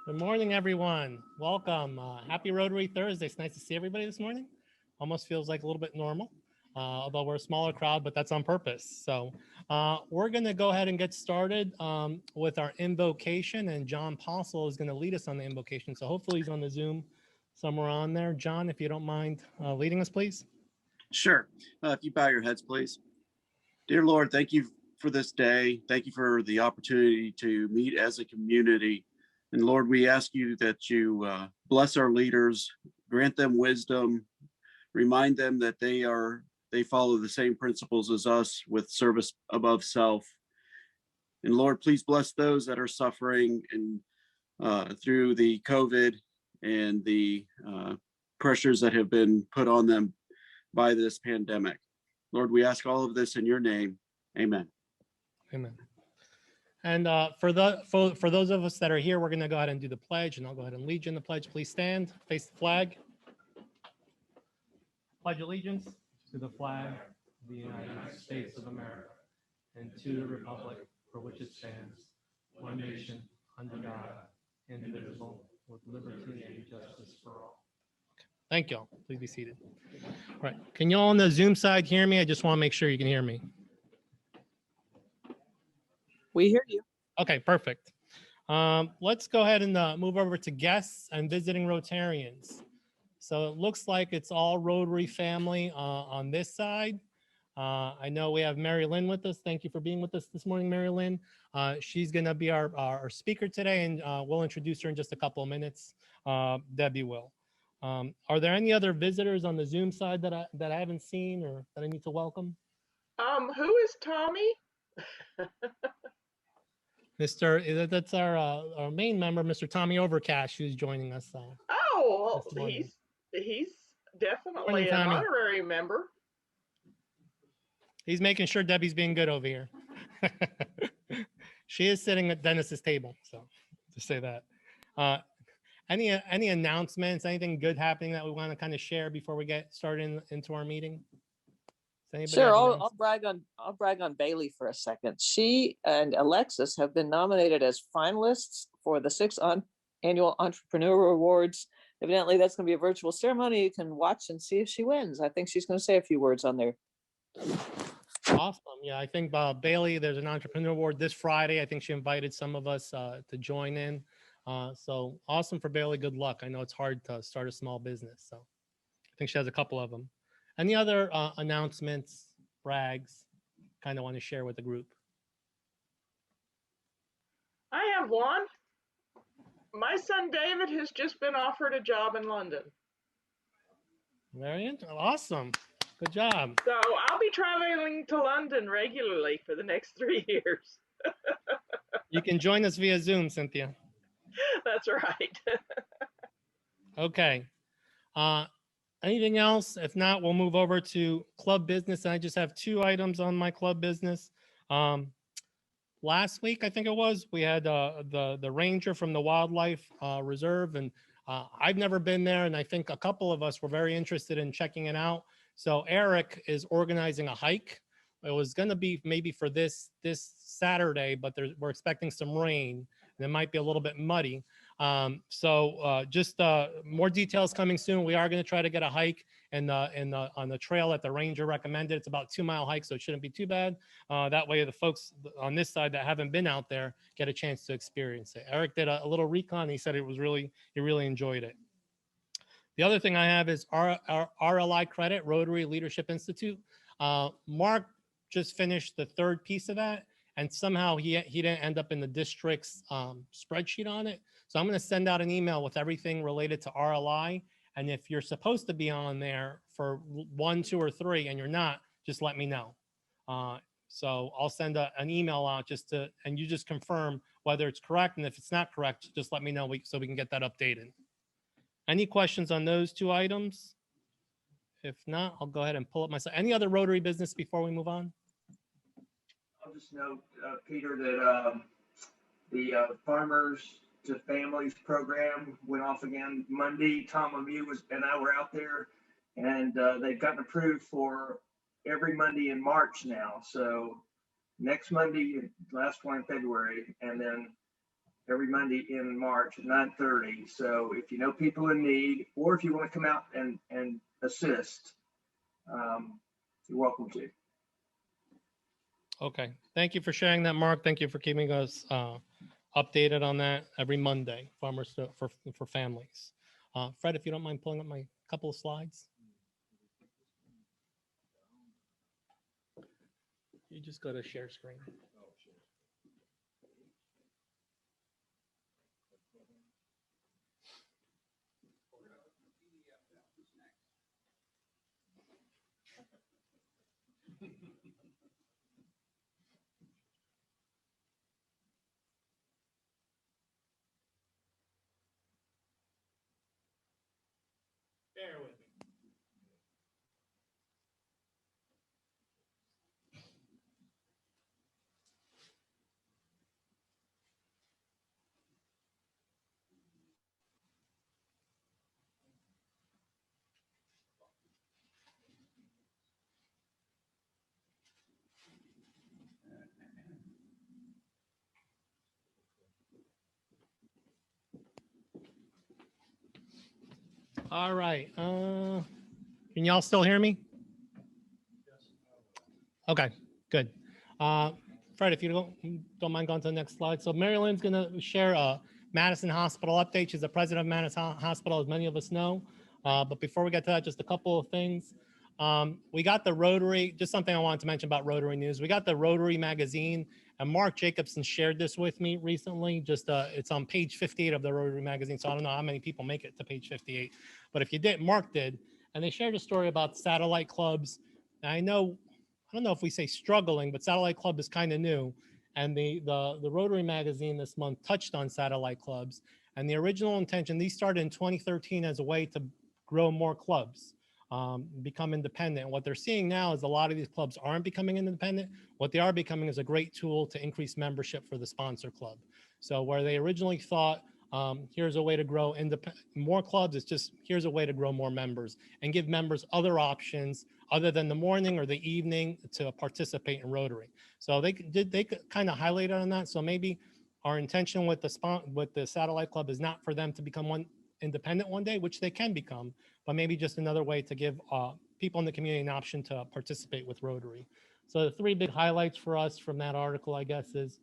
Good morning, everyone. Welcome. Happy Rotary Thursday. It's nice to see everybody this morning. Almost feels like a little bit normal, although we're a smaller crowd, but that's on purpose. So we're going to go ahead and get started with our invocation, and John Postle is going to lead us on the invocation. So hopefully he's on the Zoom somewhere on there. John, if you don't mind leading us, please. Sure. If you bow your heads, please. Dear Lord, thank you for this day. Thank you for the opportunity to meet as a community. And Lord, we ask you that you bless our leaders, grant them wisdom, remind them that they follow the same principles as us with service above self. And Lord, please bless those that are suffering and through the COVID and the pressures that have been put on them by this pandemic. Lord, we ask all of this in your name. Amen. Amen. And for those of us that are here, we're going to go ahead and do the pledge, and I'll go ahead and lead you in the pledge. Please stand, face the flag. Pledge allegiance to the flag of the United States of America and to the republic for which it stands, one nation, under God, indivisible, with liberty and justice for all. Thank you all. Please be seated. All right. Can you all on the Zoom side hear me? I just want to make sure you can hear me. We hear you. Okay, perfect. Let's go ahead and move over to guests and visiting Rotarians. So it looks like it's all Rotary family on this side. I know we have Mary Lynne with us. Thank you for being with us this morning, Mary Lynne. She's going to be our speaker today, and we'll introduce her in just a couple of minutes. Debbie will. Are there any other visitors on the Zoom side that I haven't seen or that I need to welcome? Who is Tommy? That's our main member, Mr. Tommy Overcash, who's joining us. Oh, he's definitely an honorary member. He's making sure Debbie's being good over here. She is sitting at Dennis's table, so to say that. Any announcements, anything good happening that we want to kind of share before we get started into our meeting? Sure, I'll brag on Bailey for a second. She and Alexis have been nominated as finalists for the 6th annual Entrepreneur Awards. Evidently, that's going to be a virtual ceremony. You can watch and see if she wins. I think she's going to say a few words on there. Awesome. Yeah, I think Bailey, there's an Entrepreneur Award this Friday. I think she invited some of us to join in. So awesome for Bailey. Good luck. I know it's hard to start a small business. So I think she has a couple of them. Any other announcements, brags, kind of want to share with the group? I have one. My son David has just been offered a job in London. Very interesting. Awesome. Good job. So I'll be traveling to London regularly for the next 3 years. You can join us via Zoom, Cynthia. That's right. Okay. Anything else? If not, we'll move over to club business. I just have 2 items on my club business. Last week, I think it was, we had the ranger from the wildlife reserve, and I've never been there, and I think a couple of us were very interested in checking it out. So Eric is organizing a hike. It was going to be maybe for this Saturday, but we're expecting some rain, and it might be a little bit muddy. Just more details coming soon. We are going to try to get a hike on the trail that the ranger recommended. It's about a 2-mile hike, so it shouldn't be too bad. That way the folks on this side that haven't been out there get a chance to experience it. Eric did a little recon. He said he really enjoyed it. The other thing I have is our RLI credit, Rotary Leadership Institute. Mark just finished the 3rd piece of that, and somehow he didn't end up in the district's spreadsheet on it. So I'm going to send out an email with everything related to RLI. And if you're supposed to be on there for 1, 2, or 3, and you're not, just let me know. So I'll send an email out and you just confirm whether it's correct. And if it's not correct, just let me know so we can get that updated. Any questions on those 2 items? If not, I'll go ahead and pull up myself. Any other Rotary business before we move on? I'll just note, Peter, that the Farmers to Families program went off again Monday. Tom Lemieux and I were out there, and they've gotten approved for every Monday in March now. So next Monday, last one in February, and then every Monday in March at 9:30. So if you know people in need, or if you want to come out and assist, you're welcome to. Okay. Thank you for sharing that, Mark. Thank you for keeping us updated on that every Monday, Farmers for Families. Fred, if you don't mind pulling up my couple of slides. You just go to share screen. Bear with me. All right. Can y'all still hear me? Okay, good. Fred, if you don't mind going to the next slide. So Mary Lynne's going to share a Madison Hospital update. She's the president of Madison Hospital, as many of us know. But before we get to that, just a couple of things. We got the Rotary, just something I wanted to mention about Rotary News. We got the Rotary magazine, and Mark Jacobson shared this with me recently. Just it's on page 58 of the Rotary magazine, so I don't know how many people make it to page 58. But if you did, Mark did. And they shared a story about satellite clubs. Now, I don't know if we say struggling, but Satellite Club is kind of new. And the Rotary magazine this month touched on satellite clubs. And the original intention, these started in 2013 as a way to grow more clubs, become independent. And what they're seeing now is a lot of these clubs aren't becoming independent. What they are becoming is a great tool to increase membership for the sponsor club. So where they originally thought, here's a way to grow more clubs, it's just here's a way to grow more members and give members other options other than the morning or the evening to participate in Rotary. So they kind of highlighted on that. So maybe our intention with the satellite club is not for them to become independent one day, which they can become, but maybe just another way to give people in the community an option to participate with Rotary. So the three big highlights for us from that article, I guess, is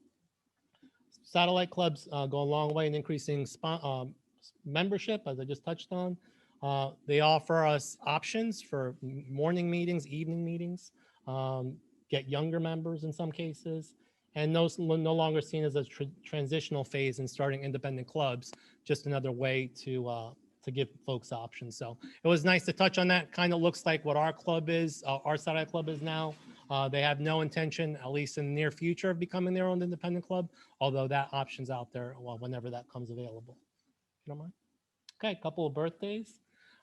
satellite clubs go a long way in increasing membership, as I just touched on. They offer us options for morning meetings, evening meetings, get younger members in some cases, and no longer seen as a transitional phase in starting independent clubs, just another way to give folks options. So it was nice to touch on that. Kind of looks like what our club is, our satellite club is now. They have no intention, at least in the near future, of becoming their own independent club, although that option's out there whenever that comes available. If you don't mind. Okay, a couple of birthdays.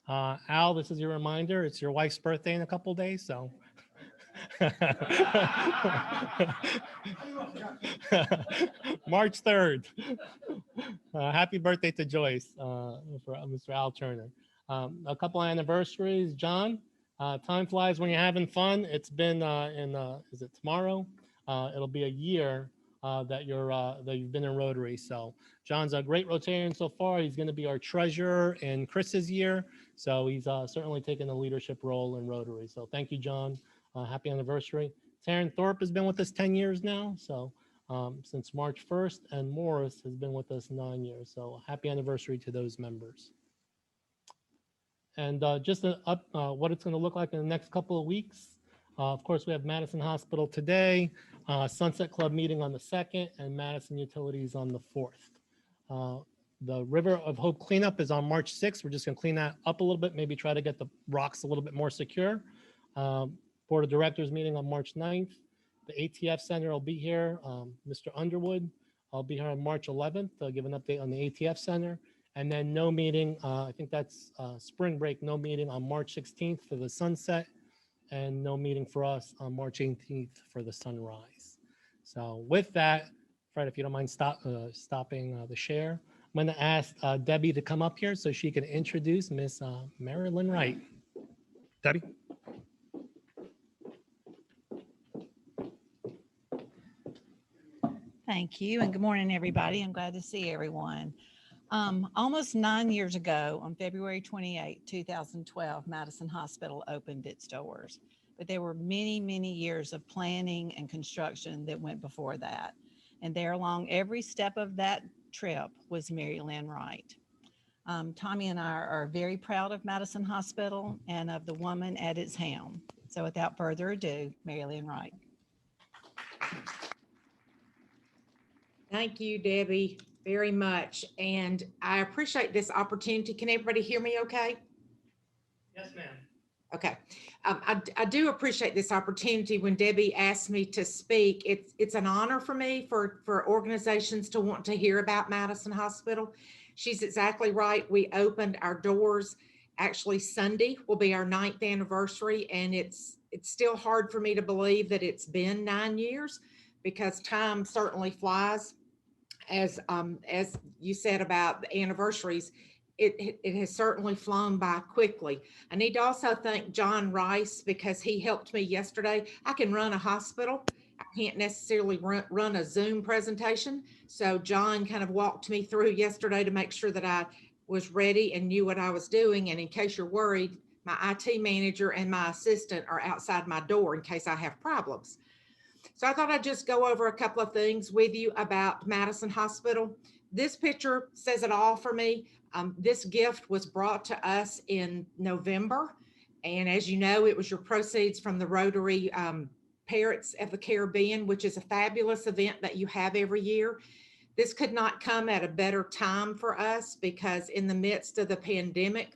Al, this is your reminder. It's your wife's birthday in a couple of days, so. March 3rd. Happy birthday to Joyce, for Mr. Al Turner. A couple of anniversaries. John, time flies when you're having fun. It's been is it tomorrow? It'll be a year that you've been in Rotary. So John's a great Rotarian so far. He's going to be our treasurer in Chris's year. So he's certainly taken a leadership role in Rotary. So thank you, John. Happy anniversary. Taryn Thorpe has been with us 10 years now. So since March 1st, and Morris has been with us 9 years. So happy anniversary to those members. And just what it's going to look like in the next couple of weeks. Of course, we have Madison Hospital today, Sunset Club meeting on the 2nd, and Madison Utilities on the 4th. The River of Hope cleanup is on March 6th. We're just going to clean that up a little bit, maybe try to get the rocks a little bit more secure. Board of Directors meeting on March 9th. The ATF Center will be here. Mr. Underwood, I'll be here on March 11th to give an update on the ATF Center. And then no meeting, I think that's spring break, no meeting on March 16th for the sunset, and no meeting for us on March 18th for the sunrise. So with that, Fred, if you don't mind stopping the share, I'm going to ask Debbie to come up here so she can introduce Miss Mary Lynne Wright. Debbie. Thank you, and good morning, everybody. I'm glad to see everyone. Almost 9 years ago, on February 28, 2012, Madison Hospital opened its doors. But there were many, many years of planning and construction that went before that. And there along every step of that trip was Mary Lynne Wright. Tommy and I are very proud of Madison Hospital and of the woman at its helm. So without further ado, Mary Lynne Wright. Thank you, Debbie, very much. And I appreciate this opportunity. Can everybody hear me okay? Yes, ma'am. Okay. I do appreciate this opportunity. When Debbie asked me to speak, it's an honor for me for organizations to want to hear about Madison Hospital. She's exactly right. We opened our doors. Actually, Sunday will be our 9th anniversary, and it's still hard for me to believe that it's been 9 years, because time certainly flies. As you said about the anniversaries, it has certainly flown by quickly. I need to also thank John Rice, because he helped me yesterday. I can run a hospital. I can't necessarily run a Zoom presentation. So John kind of walked me through yesterday to make sure that I was ready and knew what I was doing. And in case you're worried, my IT manager and my assistant are outside my door in case I have problems. So I thought I'd just go over a couple of things with you about Madison Hospital. This picture says it all for me. This gift was brought to us in November. And as you know, it was your proceeds from the Rotary Parrots of the Caribbean, which is a fabulous event that you have every year. This could not come at a better time for us, because in the midst of the pandemic,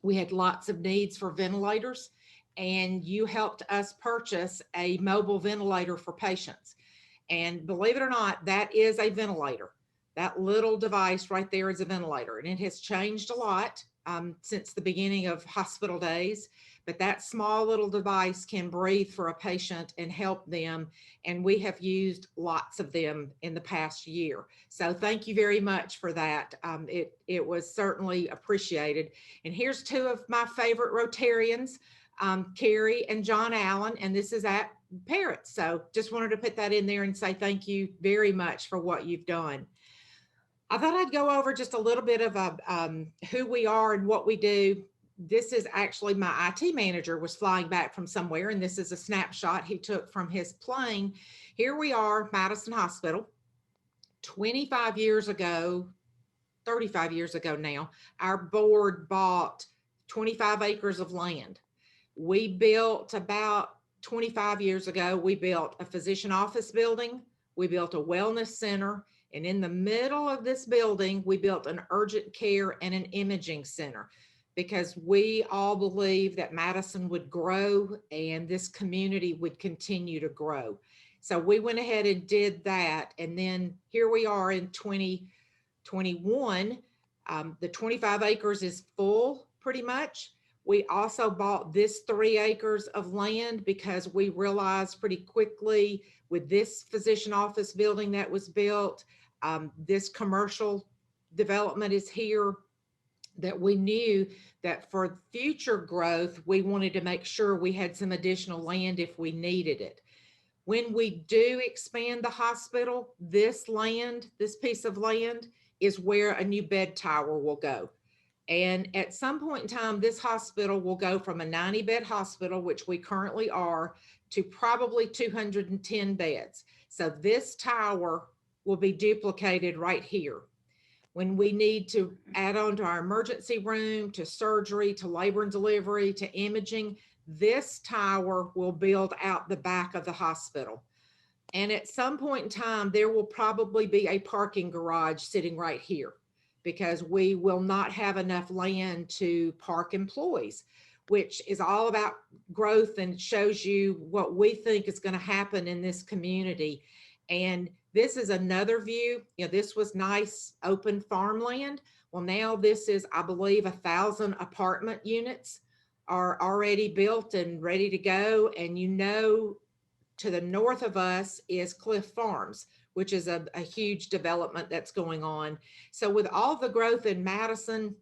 we had lots of needs for ventilators. And you helped us purchase a mobile ventilator for patients. And believe it or not, that is a ventilator. That little device right there is a ventilator. And it has changed a lot since the beginning of hospital days. But that small little device can breathe for a patient and help them. And we have used lots of them in the past year. So thank you very much for that. It was certainly appreciated. And here's two of my favorite Rotarians, Carrie and John Allen, and this is at Parrots. So just wanted to put that in there and say thank you very much for what you've done. I thought I'd go over just a little bit of who we are and what we do. This is actually my IT manager was flying back from somewhere, and this is a snapshot he took from his plane. Here we are, Madison Hospital. 25 years ago, 35 years ago now, our board bought 25 acres of land. We built about 25 years ago, we built a physician office building. We built a wellness center. And in the middle of this building, we built an urgent care and an imaging center, because we all believe that Madison would grow and this community would continue to grow. So we went ahead and did that. And then here we are in 2021. The 25 acres is full pretty much. We also bought this 3 acres of land because we realized pretty quickly with this physician office building that was built, this commercial development is here, that we knew that for future growth, we wanted to make sure we had some additional land if we needed it. When we do expand the hospital, this land, this piece of land is where a new bed tower will go. And at some point in time, this hospital will go from a 90-bed hospital, which we currently are, to probably 210 beds. So this tower will be duplicated right here. When we need to add on to our emergency room, to surgery, to labor and delivery, to imaging, this tower will build out the back of the hospital. And at some point in time, there will probably be a parking garage sitting right here, because we will not have enough land to park employees, which is all about growth and shows you what we think is going to happen in this community. And this is another view. You know, this was nice open farmland. Well, now this is, I believe, 1,000 apartment units are already built and ready to go. And you know, to the north of us is Cliff Farms, which is a huge development that's going on. So with all the growth in Madison,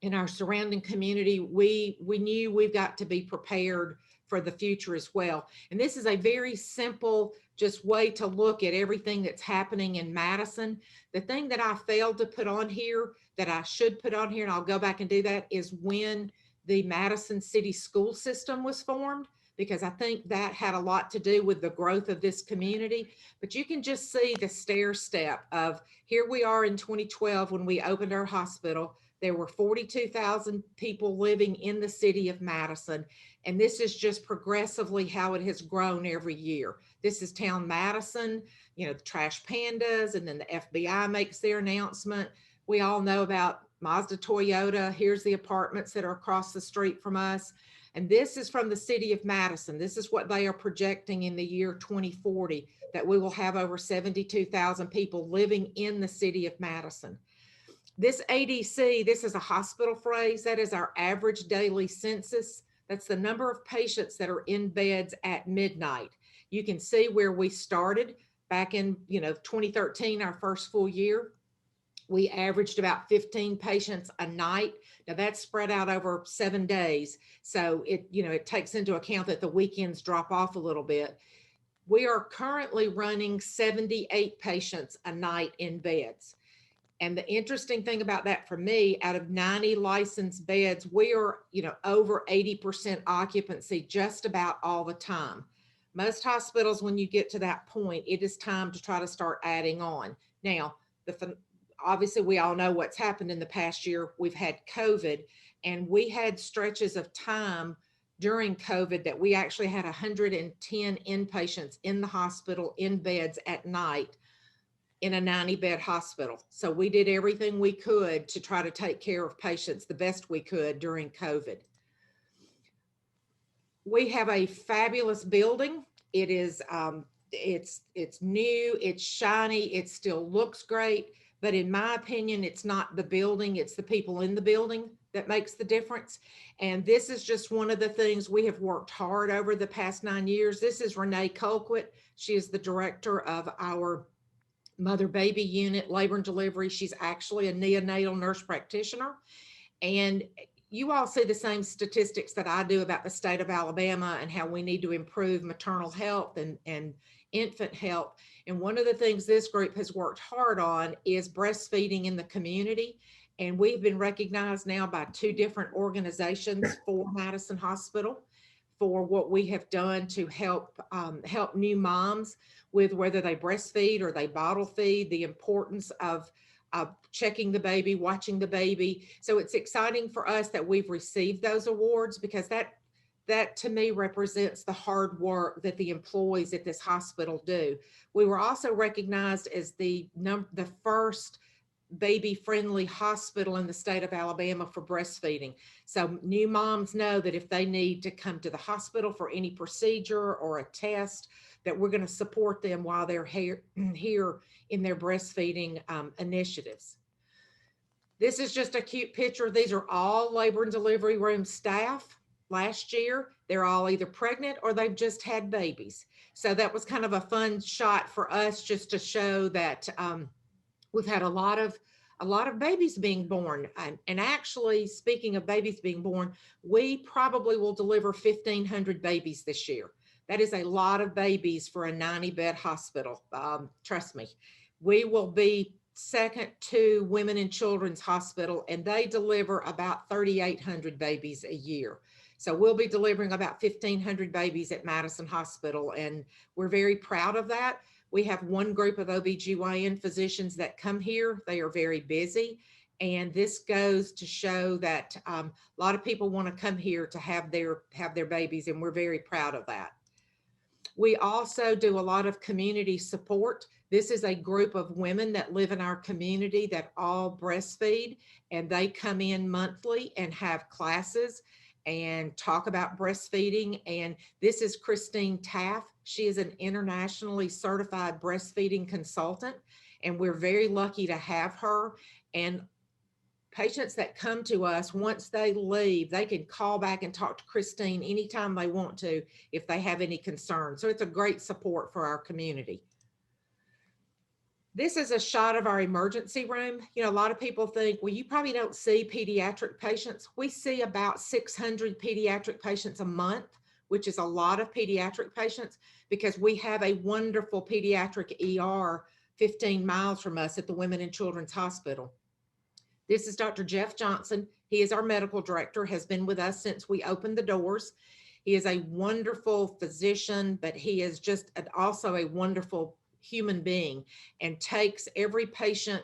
in our surrounding community, we knew we've got to be prepared for the future as well. And this is a very simple just way to look at everything that's happening in Madison. The thing that I failed to put on here that I should put on here, and I'll go back and do that, is when the Madison City School System was formed, because I think that had a lot to do with the growth of this community. But you can just see the stair step of here we are in 2012 when we opened our hospital. There were 42,000 people living in the city of Madison. And this is just progressively how it has grown every year. This is Town Madison, you know, the Trash Pandas, and then the FBI makes their announcement. We all know about Mazda Toyota. Here's the apartments that are across the street from us. And this is from the city of Madison. This is what they are projecting in the year 2040, that we will have over 72,000 people living in the city of Madison. This ADC, this is a hospital phrase. That is our average daily census. That's the number of patients that are in beds at midnight. You can see where we started back in, 2013, our first full year. We averaged about 15 patients a night. Now that's spread out over 7 days. So it takes into account that the weekends drop off a little bit. We are currently running 78 patients a night in beds. And the interesting thing about that for me, out of 90 licensed beds, we are, over 80% occupancy just about all the time. Most hospitals, when you get to that point, it is time to try to start adding on. Now, obviously we all know what's happened in the past year. We've had COVID, and we had stretches of time during COVID that we actually had 110 inpatients in the hospital in beds at night in a 90-bed hospital. So we did everything we could to try to take care of patients the best we could during COVID. We have a fabulous building. It is, it's new, it's shiny, it still looks great. But in my opinion, it's not the building, it's the people in the building that makes the difference. And this is just one of the things we have worked hard over the past 9 years. This is Renee Culkwood. She is the director of our mother-baby unit, labor and delivery. She's actually a neonatal nurse practitioner. And you all see the same statistics that I do about the state of Alabama and how we need to improve maternal health and infant health. And one of the things this group has worked hard on is breastfeeding in the community. And we've been recognized now by 2 different organizations for Madison Hospital for what we have done to help new moms with whether they breastfeed or they bottle feed, the importance of checking the baby, watching the baby. So it's exciting for us that we've received those awards, because that to me represents the hard work that the employees at this hospital do. We were also recognized as the first baby-friendly hospital in the state of Alabama for breastfeeding. So new moms know that if they need to come to the hospital for any procedure or a test, that we're going to support them while they're here in their breastfeeding initiatives. This is just a cute picture. These are all labor and delivery room staff. Last year, they're all either pregnant or they've just had babies. So that was kind of a fun shot for us, just to show that we've had a lot of babies being born. And actually, speaking of babies being born, we probably will deliver 1,500 babies this year. That is a lot of babies for a 90-bed hospital. Trust me, we will be second to Women and Children's Hospital, and they deliver about 3,800 babies a year. So we'll be delivering about 1,500 babies at Madison Hospital, and we're very proud of that. We have one group of OBGYN physicians that come here. They are very busy. And this goes to show that a lot of people want to come here to have their babies, and we're very proud of that. We also do a lot of community support. This is a group of women that live in our community that all breastfeed, and they come in monthly and have classes and talk about breastfeeding. And this is Christine Taft. She is an internationally certified breastfeeding consultant, and we're very lucky to have her. And patients that come to us, once they leave, they can call back and talk to Christine anytime they want to if they have any concerns. So it's a great support for our community. This is a shot of our emergency room. You know, a lot of people think, well, you probably don't see pediatric patients. We see about 600 pediatric patients a month. which is a lot of pediatric patients, because we have a wonderful pediatric ER 15 miles from us at the Women and Children's Hospital. This is Dr. Jeff Johnson. He is our medical director, has been with us since we opened the doors. He is a wonderful physician, but he is just also a wonderful human being and takes every patient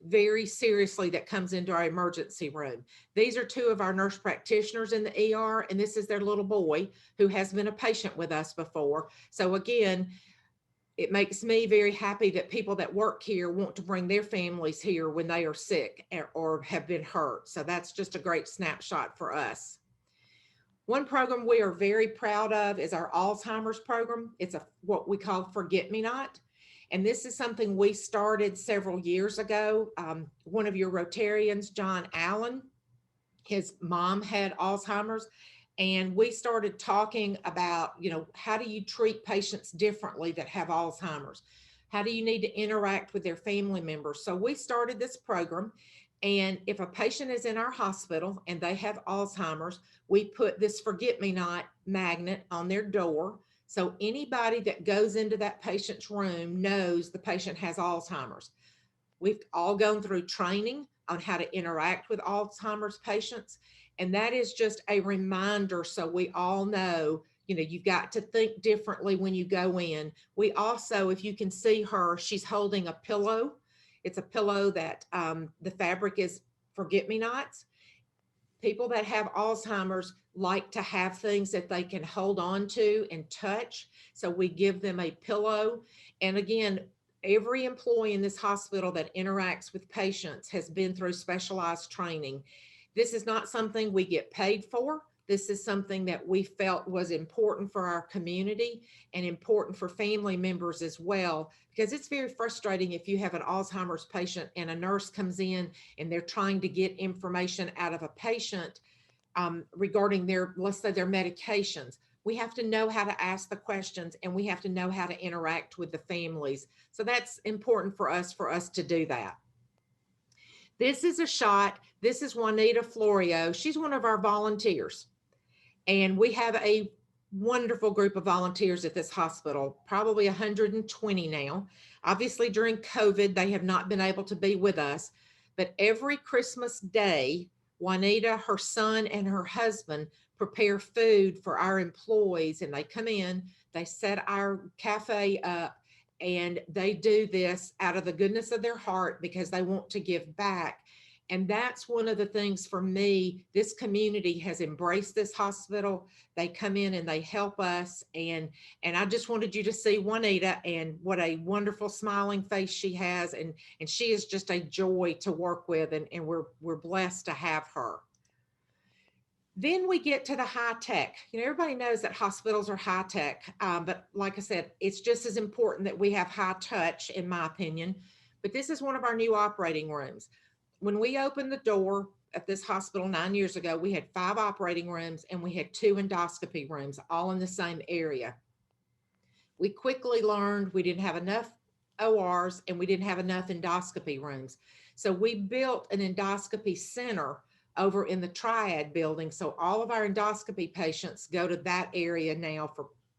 very seriously that comes into our emergency room. These are two of our nurse practitioners in the ER, and this is their little boy who has been a patient with us before. So again, it makes me very happy that people that work here want to bring their families here when they are sick or have been hurt. So that's just a great snapshot for us. One program we are very proud of is our Alzheimer's program. It's what we call Forget Me Not. And this is something we started several years ago. One of your Rotarians, John Allen, his mom had Alzheimer's. And we started talking about, how do you treat patients differently that have Alzheimer's? How do you need to interact with their family members? So we started this program. And if a patient is in our hospital and they have Alzheimer's, we put this Forget Me Not magnet on their door. So anybody that goes into that patient's room knows the patient has Alzheimer's. We've all gone through training on how to interact with Alzheimer's patients. And that is just a reminder, so we all know, you've got to think differently when you go in. We also, if you can see her, she's holding a pillow. It's a pillow that the fabric is forget-me-nots. People that have Alzheimer's like to have things that they can hold on to and touch. So we give them a pillow. And again, every employee in this hospital that interacts with patients has been through specialized training. This is not something we get paid for. This is something that we felt was important for our community and important for family members as well, because it's very frustrating if you have an Alzheimer's patient and a nurse comes in and they're trying to get information out of a patient regarding let's say their medications. We have to know how to ask the questions, and we have to know how to interact with the families. So that's important for us to do that. This is a shot. This is Juanita Florio. She's one of our volunteers. And we have a wonderful group of volunteers at this hospital, probably 120 now. Obviously, during COVID, they have not been able to be with us. But every Christmas Day, Juanita, her son, and her husband prepare food for our employees. And they come in, they set our cafe up, and they do this out of the goodness of their heart because they want to give back. And that's one of the things for me, this community has embraced this hospital. They come in and they help us. And I just wanted you to see Juanita and what a wonderful smiling face she has. And she is just a joy to work with. And we're blessed to have her. Then we get to the high tech. Everybody knows that hospitals are high tech, but like I said, it's just as important that we have high touch, in my opinion. But this is one of our new operating rooms. When we opened the door at this hospital 9 years ago, we had 5 operating rooms and we had 2 endoscopy rooms, all in the same area. We quickly learned we didn't have enough ORs and we didn't have enough endoscopy rooms. So we built an endoscopy center over in the Triad building. So all of our endoscopy patients go to that area now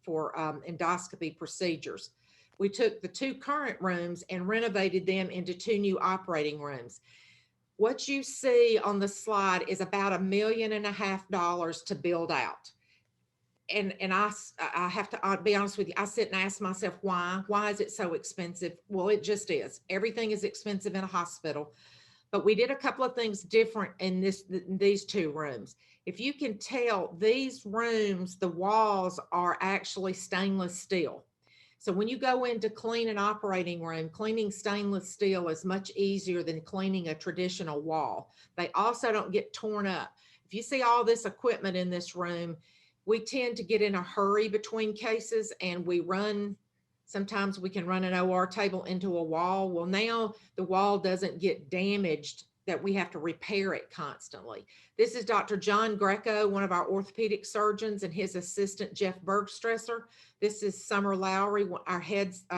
for endoscopy procedures. We took the 2 current rooms and renovated them into 2 new operating rooms. What you see on the slide is about $1.5 million to build out. And I have to be honest with you, I sit and ask myself, why is it so expensive? Well, it just is. Everything is expensive in a hospital. But we did a couple of things different in these 2 rooms. If you can tell, these rooms, the walls are actually stainless steel. So when you go in to clean an operating room, cleaning stainless steel is much easier than cleaning a traditional wall. They also don't get torn up. If you see all this equipment in this room, we tend to get in a hurry between cases, and sometimes we can run an OR table into a wall. Well, now the wall doesn't get damaged that we have to repair it constantly. This is Dr. John Greco, one of our orthopedic surgeons, and his assistant, Jeff Bergstresser. This is Summer Lowry, our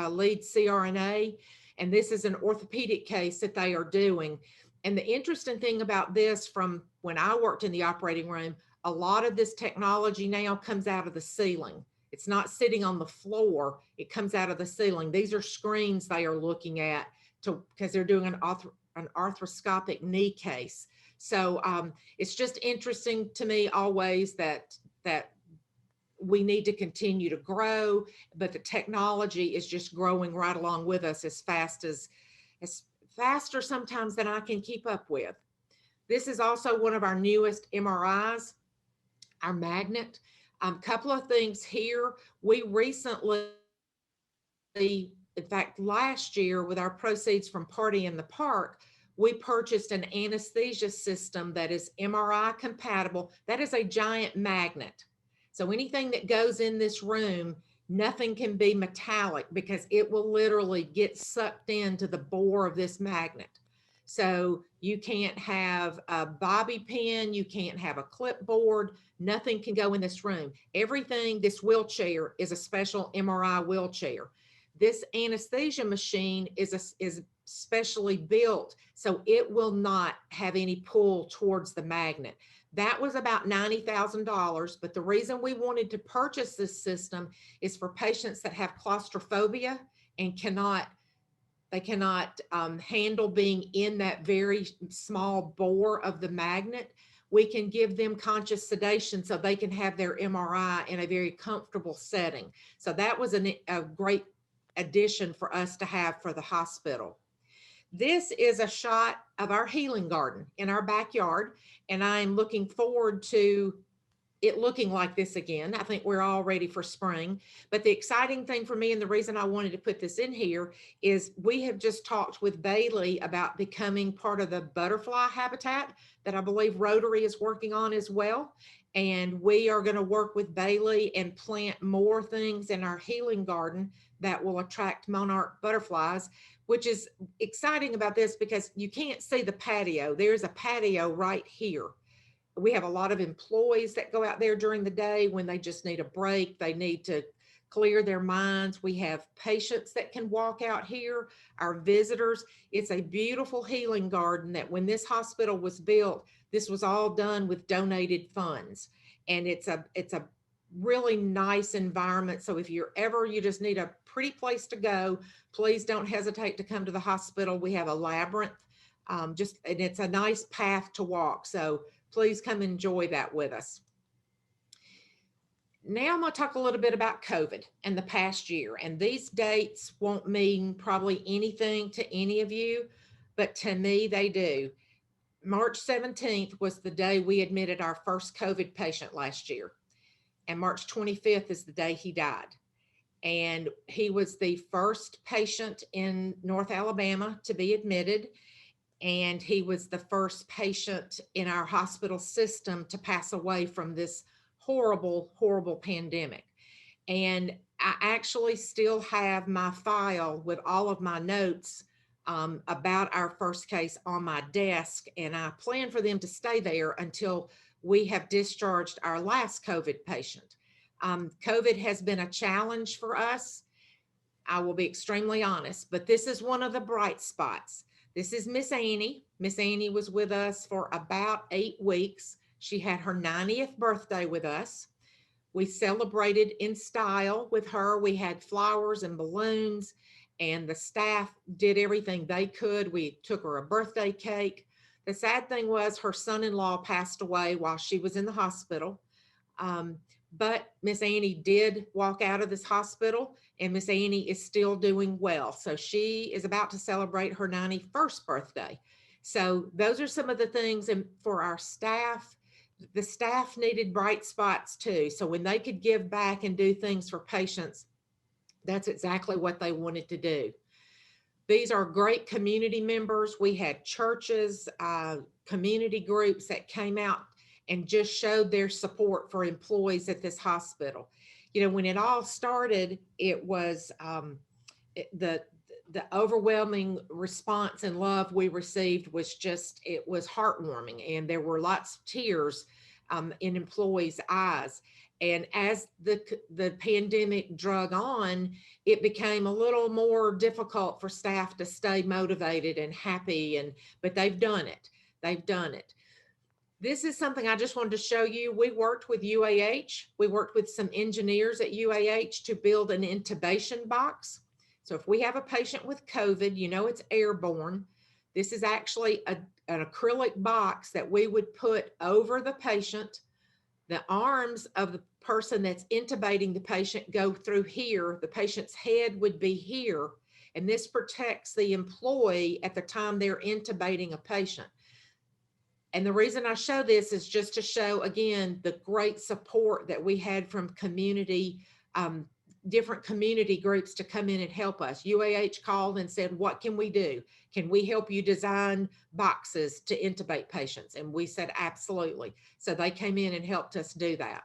lead CRNA, and this is an orthopedic case that they are doing. And the interesting thing about this, from when I worked in the operating room, a lot of this technology now comes out of the ceiling. It's not sitting on the floor. It comes out of the ceiling. These are screens they are looking at because they're doing an arthroscopic knee case. So it's just interesting to me always that we need to continue to grow, but the technology is just growing right along with us as faster sometimes than I can keep up with. This is also one of our newest MRIs, our magnet. Couple of things here. We recently, in fact, last year with our proceeds from Party in the Park, we purchased an anesthesia system that is MRI compatible. That is a giant magnet. So anything that goes in this room, nothing can be metallic because it will literally get sucked into the bore of this magnet. So you can't have a bobby pin, you can't have a clipboard, nothing can go in this room. Everything, this wheelchair is a special MRI wheelchair. This anesthesia machine is specially built, so it will not have any pull towards the magnet. That was about $90,000, but the reason we wanted to purchase this system is for patients that have claustrophobia and cannot handle being in that very small bore of the magnet. We can give them conscious sedation so they can have their MRI in a very comfortable setting. So that was a great addition for us to have for the hospital. This is a shot of our healing garden in our backyard, and I'm looking forward to it looking like this again. I think we're all ready for spring. But the exciting thing for me, and the reason I wanted to put this in here, is we have just talked with Bailey about becoming part of the butterfly habitat that I believe Rotary is working on as well. And we are going to work with Bailey and plant more things in our healing garden that will attract monarch butterflies, which is exciting about this because you can't see the patio. There's a patio right here. We have a lot of employees that go out there during the day when they just need a break. They need to clear their minds. We have patients that can walk out here, our visitors. It's a beautiful healing garden that when this hospital was built, this was all done with donated funds. And it's a really nice environment. So if you just need a pretty place to go, please don't hesitate to come to the hospital. We have a labyrinth, and it's a nice path to walk. So please come enjoy that with us. Now I'm going to talk a little bit about COVID and the past year. And these dates won't mean probably anything to any of you, but to me, they do. March 17th was the day we admitted our first COVID patient last year. And March 25th is the day he died. And he was the first patient in North Alabama to be admitted. And he was the first patient in our hospital system to pass away from this horrible, horrible pandemic. And I actually still have my file with all of my notes about our first case on my desk. And I plan for them to stay there until we have discharged our last COVID patient. COVID has been a challenge for us. I will be extremely honest, but this is one of the bright spots. This is Miss Annie. Miss Annie was with us for about 8 weeks. She had her 90th birthday with us. We celebrated in style with her. We had flowers and balloons, and the staff did everything they could. We took her a birthday cake. The sad thing was her son-in-law passed away while she was in the hospital. But Miss Annie did walk out of this hospital, and Miss Annie is still doing well. So she is about to celebrate her 91st birthday. So those are some of the things. And for our staff, the staff needed bright spots too. So when they could give back and do things for patients, that's exactly what they wanted to do. These are great community members. We had churches, community groups that came out and just showed their support for employees at this hospital. You know, when it all started, it was the overwhelming response and love we received was just, it was heartwarming. And there were lots of tears in employees' eyes. And as the pandemic drug on, it became a little more difficult for staff to stay motivated and happy. But they've done it. They've done it. This is something I just wanted to show you. We worked with UAH. We worked with some engineers at UAH to build an intubation box. So if we have a patient with COVID, you know it's airborne. This is actually an acrylic box that we would put over the patient. The arms of the person that's intubating the patient go through here. The patient's head would be here. And this protects the employee at the time they're intubating a patient. And the reason I show this is just to show, again, the great support that we had from community, different community groups to come in and help us. UAH called and said, what can we do? Can we help you design boxes to intubate patients? And we said, absolutely. So they came in and helped us do that.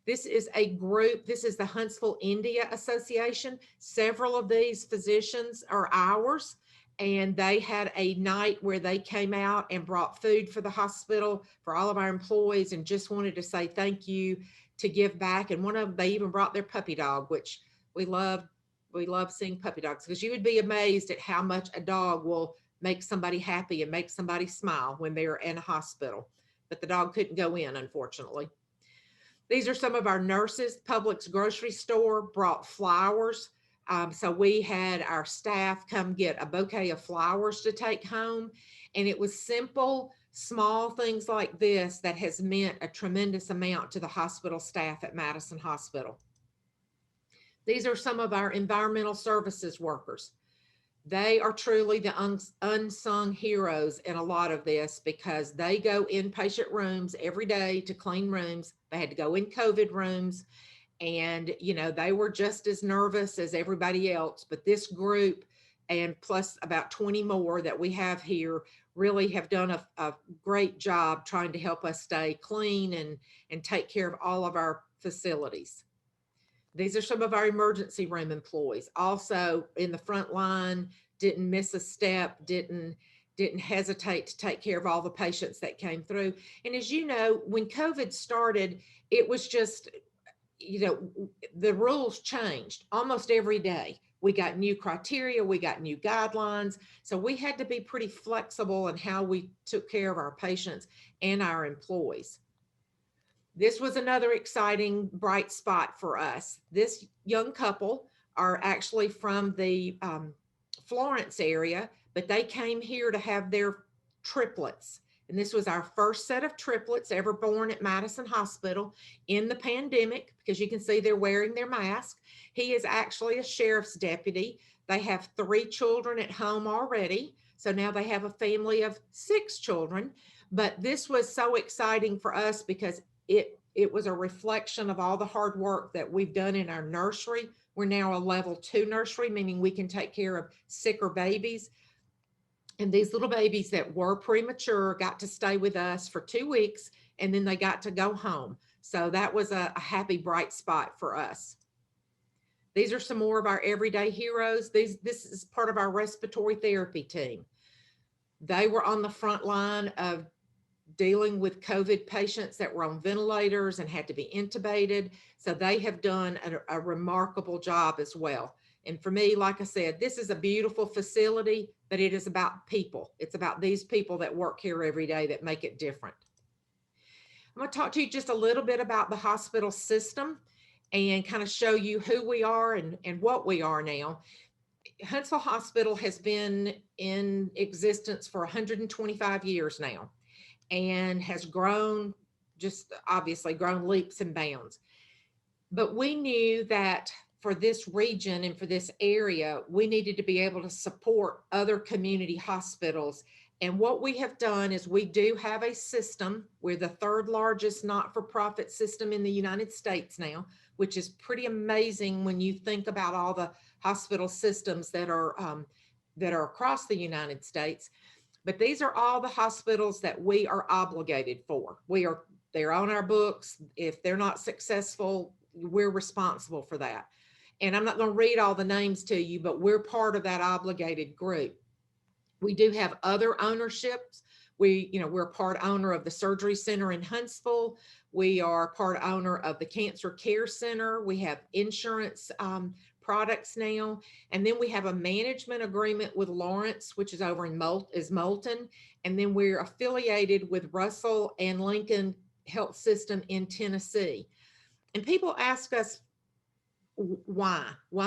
This is a group, this is the Huntsville India Association. Several of these physicians are ours. And they had a night where they came out and brought food for the hospital for all of our employees and just wanted to say thank you, to give back. And one of them, they even brought their puppy dog, which we love seeing puppy dogs, because you would be amazed at how much a dog will make somebody happy and make somebody smile when they're in a hospital. But the dog couldn't go in, unfortunately. These are some of our nurses. Publix grocery store brought flowers. So we had our staff come get a bouquet of flowers to take home. And it was simple, small things like this that has meant a tremendous amount to the hospital staff at Madison Hospital. These are some of our environmental services workers. They are truly the unsung heroes in a lot of this, because they go in patient rooms every day to clean rooms. They had to go in COVID rooms. And, you know, they were just as nervous as everybody else, but this group and plus about 20 more that we have here really have done a great job trying to help us stay clean and take care of all of our facilities. These are some of our emergency room employees, also in the front line, didn't miss a step, didn't hesitate to take care of all the patients that came through. And as you know, when COVID started, it was just, you know, the rules changed almost every day. We got new criteria, we got new guidelines. So we had to be pretty flexible in how we took care of our patients and our employees. This was another exciting bright spot for us. This young couple are actually from the Florence area, but they came here to have their triplets. And this was our first set of triplets ever born at Madison Hospital in the pandemic, because you can see they're wearing their mask. He is actually a sheriff's deputy. They have 3 children at home already. So now they have a family of 6 children. But this was so exciting for us because it was a reflection of all the hard work that we've done in our nursery. We're now a level 2 nursery, meaning we can take care of sicker babies. And these little babies that were premature got to stay with us for 2 weeks, and then they got to go home. So that was a happy, bright spot for us. These are some more of our everyday heroes. This is part of our respiratory therapy team. They were on the front line of dealing with COVID patients that were on ventilators and had to be intubated. So they have done a remarkable job as well. And for me, like I said, this is a beautiful facility, but it is about people. It's about these people that work here every day that make it different. I'm going to talk to you just a little bit about the hospital system and kind of show you who we are and what we are now. Huntsville Hospital has been in existence for 125 years now and has grown, just obviously grown leaps and bounds. But we knew that for this region and for this area, we needed to be able to support other community hospitals. And what we have done is we do have a system. We're the 3rd largest not-for-profit system in the United States now, which is pretty amazing when you think about all the hospital systems that are across the United States. But these are all the hospitals that we are obligated for. They're on our books. If they're not successful, we're responsible for that. And I'm not going to read all the names to you, but we're part of that obligated group. We do have other ownerships. We're part owner of the Surgery Center in Huntsville. We are part owner of the Cancer Care Center. We have insurance products now. And then we have a management agreement with Lawrence, which is over in Moulton. And then we're affiliated with Russell and Lincoln Health System in Tennessee. And people ask us, why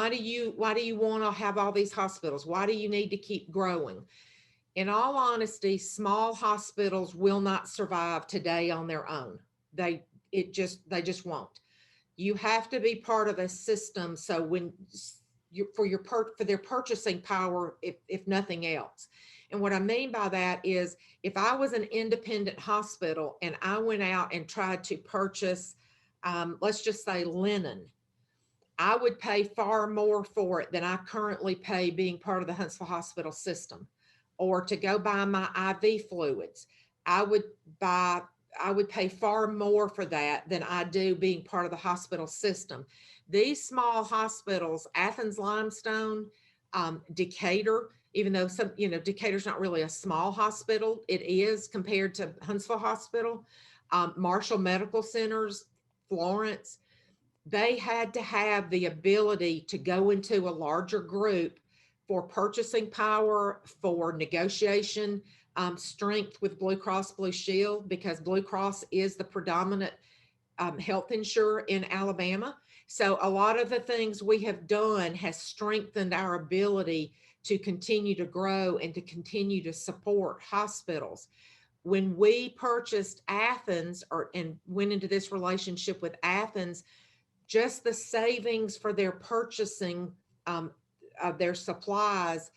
do you want to have all these hospitals? Why do you need to keep growing? In all honesty, small hospitals will not survive today on their own. They just won't. You have to be part of a system. So when for their purchasing power, if nothing else. And what I mean by that is, if I was an independent hospital and I went out and tried to purchase, let's just say linen, I would pay far more for it than I currently pay being part of the Huntsville Hospital system. Or to go buy my IV fluids, I would pay far more for that than I do being part of the hospital system. These small hospitals, Athens Limestone, Decatur, even though Decatur's not really a small hospital, it is compared to Huntsville Hospital, Marshall Medical Centers, Florence, they had to have the ability to go into a larger group for purchasing power, for negotiation, strength with Blue Cross Blue Shield, because Blue Cross is the predominant health insurer in Alabama. So a lot of the things we have done has strengthened our ability to continue to grow and to continue to support hospitals. When we purchased Athens and went into this relationship with Athens, just the savings for their purchasing of their supplies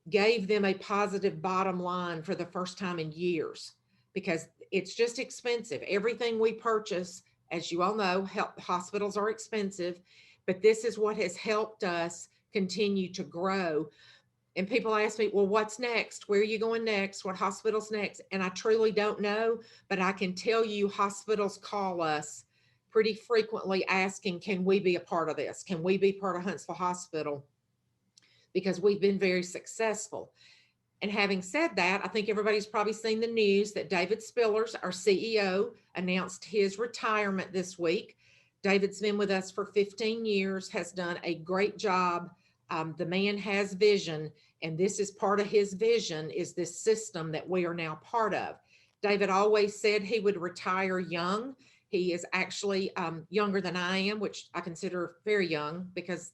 gave them a positive bottom line for the first time in years, because it's just expensive. Everything we purchase, as you all know, hospitals are expensive, but this is what has helped us continue to grow. And people ask me, well, what's next? Where are you going next? What hospital's next? And I truly don't know, but I can tell you hospitals call us pretty frequently asking, can we be a part of this? Can we be part of Huntsville Hospital? Because we've been very successful. And having said that, I think everybody's probably seen the news that David Spillers, our CEO, announced his retirement this week. David's been with us for 15 years, has done a great job. The man has vision, and this is part of his vision, is this system that we are now part of. David always said he would retire young. He is actually younger than I am, which I consider very young, because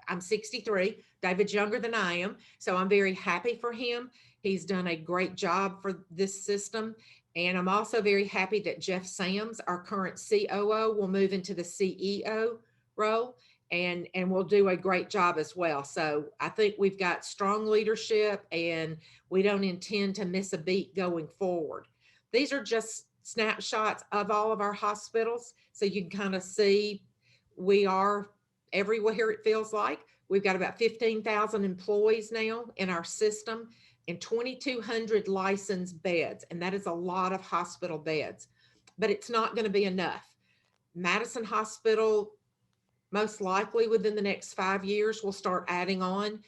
I'm 63. David's younger than I am. So I'm very happy for him. He's done a great job for this system. And I'm also very happy that Jeff Sams, our current COO, will move into the CEO role and will do a great job as well. So I think we've got strong leadership, and we don't intend to miss a beat going forward. These are just snapshots of all of our hospitals, so you can kind of see we are everywhere, it feels like. We've got about 15,000 employees now in our system and 2,200 licensed beds, and that is a lot of hospital beds, but it's not going to be enough. Madison Hospital, most likely within the next 5 years, will start adding on.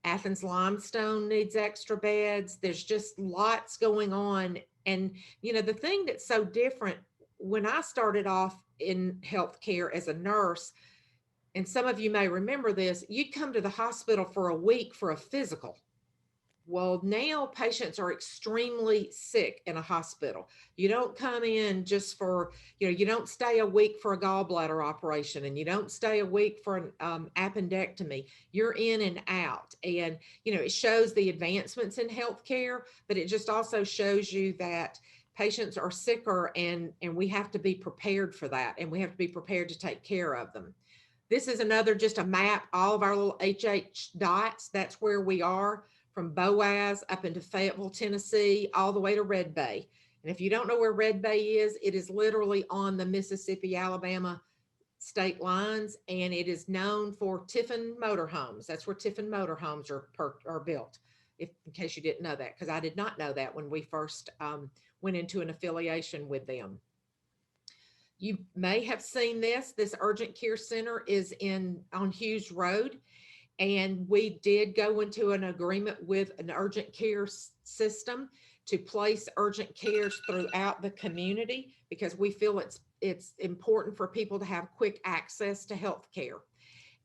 Athens Limestone needs extra beds. There's just lots going on. And, the thing that's so different, when I started off in healthcare as a nurse, and some of you may remember this, you'd come to the hospital for a week for a physical. Well, now patients are extremely sick in a hospital. You don't come in just for, you don't stay a week for a gallbladder operation, and you don't stay a week for an appendectomy. You're in and out. And, it shows the advancements in healthcare, but it just also shows you that patients are sicker, and we have to be prepared for that. And we have to be prepared to take care of them. This is just a map, all of our little HH dots. That's where we are, from Boaz up into Fayetteville, Tennessee, all the way to Red Bay. And if you don't know where Red Bay is, it is literally on the Mississippi-Alabama state lines, and it is known for Tiffin motorhomes. That's where Tiffin motorhomes are built, in case you didn't know that, because I did not know that when we first went into an affiliation with them. You may have seen this urgent care center is on Hughes Road. And we did go into an agreement with an urgent care system to place urgent cares throughout the community, because we feel it's important for people to have quick access to health care.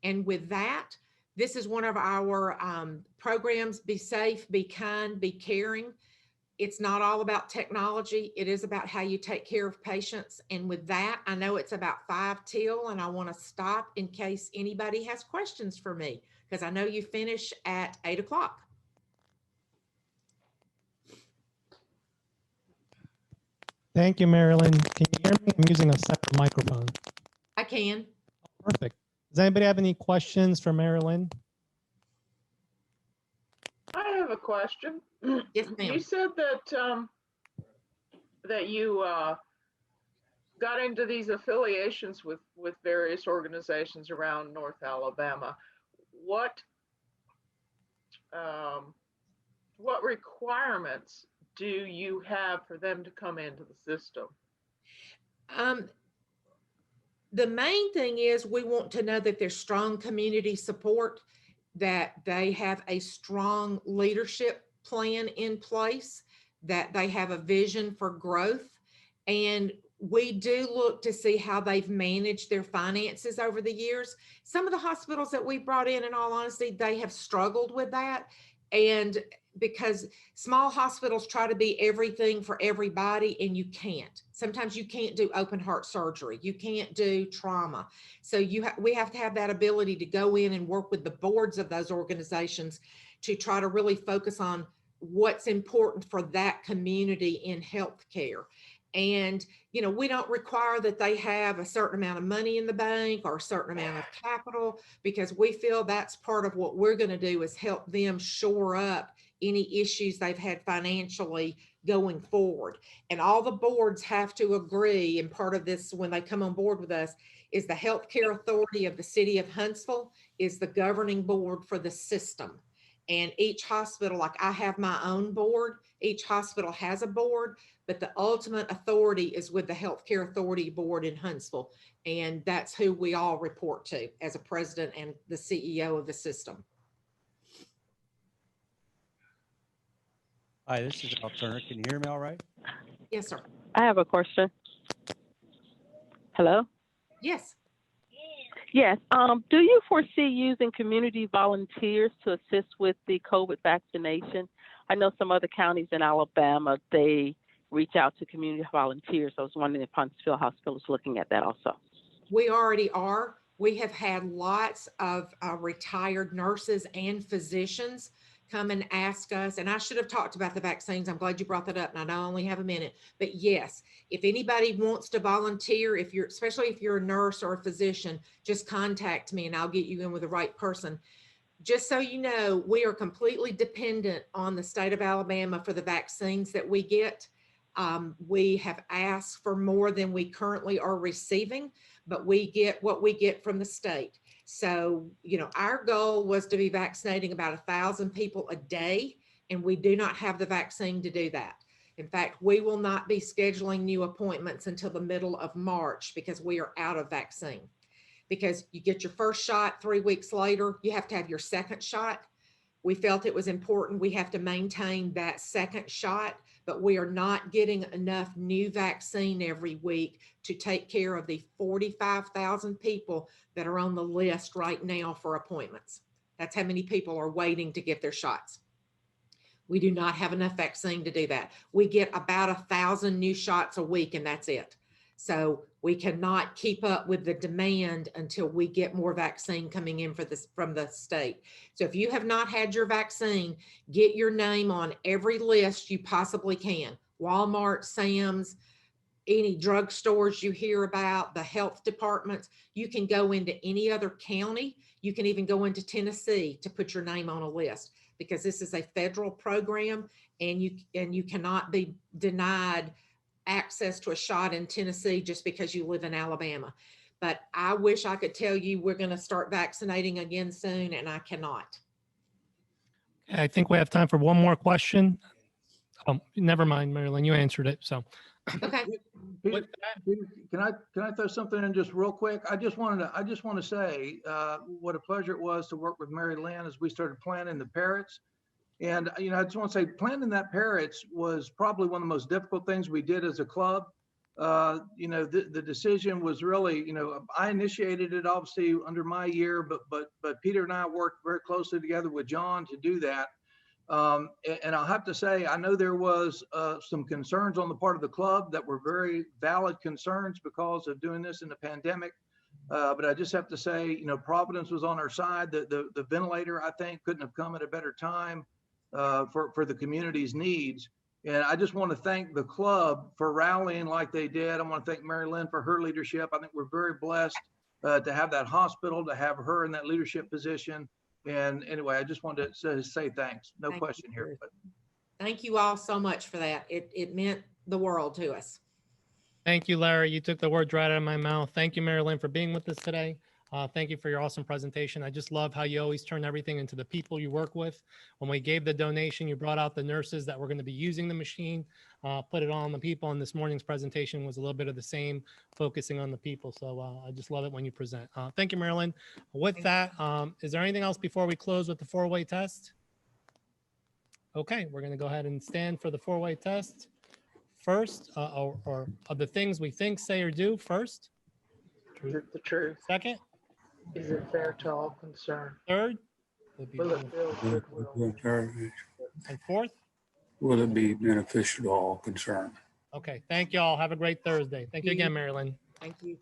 And with that, this is one of our programs, Be Safe, Be Kind, Be Caring. It's not all about technology. It is about how you take care of patients. And with that, I know it's about 5 till, and I want to stop in case anybody has questions for me, because I know you finish at 8 o'clock. Thank you, Mary Lynne. Can you hear me? I'm using a separate microphone. I can. Perfect. Does anybody have any questions for Mary Lynne? I have a question. Yes, ma'am. You said that that you got into these affiliations with various organizations around North Alabama. What requirements do you have for them to come into the system? The main thing is we want to know that there's strong community support, that they have a strong leadership plan in place, that they have a vision for growth. And we do look to see how they've managed their finances over the years. Some of the hospitals that we brought in all honesty, they have struggled with that. And because small hospitals try to be everything for everybody, and you can't. Sometimes you can't do open heart surgery. You can't do trauma. So we have to have that ability to go in and work with the boards of those organizations to try to really focus on what's important for that community in healthcare. And, you know, we don't require that they have a certain amount of money in the bank or a certain amount of capital, because we feel that's part of what we're going to do is help them shore up any issues they've had financially going forward. And all the boards have to agree. And part of this, when they come on board with us, is the Healthcare Authority of the City of Huntsville is the governing board for the system. And each hospital, like I have my own board, each hospital has a board, but the ultimate authority is with the Healthcare Authority Board in Huntsville. And that's who we all report to as a president and the CEO of the system. Hi, this is Al Turner. Can you hear me all right? Yes, sir. I have a question. Hello? Yes. Yes. Do you foresee using community volunteers to assist with the COVID vaccination? I know some other counties in Alabama, they reach out to community volunteers. I was wondering if Huntsville Hospital is looking at that also. We already are. We have had lots of retired nurses and physicians come and ask us, and I should have talked about the vaccines. I'm glad you brought that up, and I only have a minute. But yes, if anybody wants to volunteer, especially if you're a nurse or a physician, just contact me and I'll get you in with the right person. Just so you know, we are completely dependent on the state of Alabama for the vaccines that we get. We have asked for more than we currently are receiving, but we get what we get from the state. So, you know, our goal was to be vaccinating about 1,000 people a day, and we do not have the vaccine to do that. In fact, we will not be scheduling new appointments until the middle of March because we are out of vaccine. Because you get your first shot 3 weeks later, you have to have your second shot. We felt it was important. We have to maintain that second shot, but we are not getting enough new vaccine every week to take care of the 45,000 people that are on the list right now for appointments. That's how many people are waiting to get their shots. We do not have enough vaccine to do that. We get about 1,000 new shots a week, and that's it. So we cannot keep up with the demand until we get more vaccine coming in from the state. So if you have not had your vaccine, get your name on every list you possibly can. Walmart, Sam's, any drugstores you hear about, the health departments. You can go into any other county. You can even go into Tennessee to put your name on a list, because this is a federal program, and you cannot be denied access to a shot in Tennessee just because you live in Alabama. But I wish I could tell you we're going to start vaccinating again soon, and I cannot. I think we have time for one more question. Never mind, Mary Lynne, you answered it. So, okay. Peter, can I throw something in just real quick? I just want to say what a pleasure it was to work with Mary Lynne as we started planning the parrots. And, you know, I just want to say planning that parrots was probably one of the most difficult things we did as a club. the decision was really, I initiated it obviously under my year, but Peter and I worked very closely together with John to do that. And I'll have to say, I know there was some concerns on the part of the club that were very valid concerns because of doing this in the pandemic. But I just have to say, Providence was on our side. The ventilator, I think, couldn't have come at a better time for the community's needs. And I just want to thank the club for rallying like they did. I want to thank Mary Lynne for her leadership. I think we're very blessed to have that hospital, to have her in that leadership position. And anyway, I just wanted to say thanks. No question here. But thank you all so much for that. It meant the world to us. Thank you, Larry. You took the words right out of my mouth. Thank you, Mary Lynne, for being with us today. Thank you for your awesome presentation. I just love how you always turn everything into the people you work with. When we gave the donation, you brought out the nurses that were going to be using the machine, put it on the people. And this morning's presentation was a little bit of the same, focusing on the people. So I just love it when you present. Thank you, Mary Lynne. With that, is there anything else before we close with the four-way test? Okay, we're going to go ahead and stand for the four-way test. First, or of the things we think, say, or do. First. Is it the truth? Second. Is it fair to all concerned? Third. Will it build goodwill? And fourth. Will it be beneficial to all concerned? Okay, thank you all. Have a great Thursday. Thank you again, Mary Lynne. Thank you.